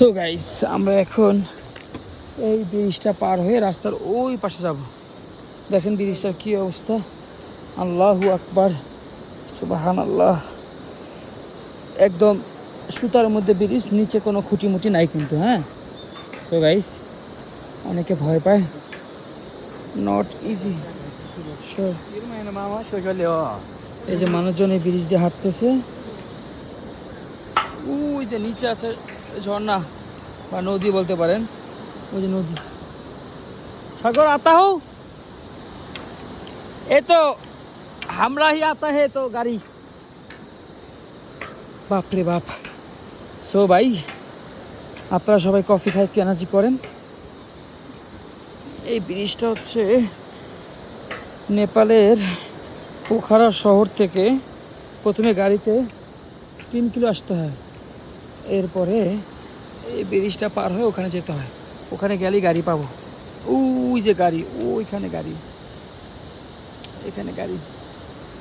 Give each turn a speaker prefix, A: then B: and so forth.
A: তো গাইস আমরা এখন এই ব্রিজটা পার হয়ে রাস্তার ওই পাশে যাব। দেখেন ব্রিজটার কি অবস্থা। আল্লাহু আকবার, সুবহানাল্লাহ। একদম সুতার মধ্যে ব্রিজ, নিচে কোনো খুঁটিমুটি নাই কিন্তু। হ্যাঁ, সো গাইস অনেকে ভয় পায়, নট ইজি। এই যে মানুষজন এই ব্রিজ দিয়ে হাঁটতেছে। ওই যে নিচে আছে ঝর্ণা বা নদী বলতে পারেন, ওই যে নদী। সাগর আতা হো, এ তো হামরা হি আতা হে তো গাড়ি। বাপরে বাপ। সো ভাই, আপনারা সবাই কফি খাই, এনার্জি করেন। এই ব্রিজটা হচ্ছে নেপালের পোখারা শহর থেকে প্রথমে গাড়িতে 3 কিলো আসতে হয়, এরপরে এই ব্রিজটা পার হয়ে ওখানে যেতে হয়। ওখানে গেলেই গাড়ি পাবো। ওই যে গাড়ি, ওইখানে গাড়ি, এখানে গাড়ি।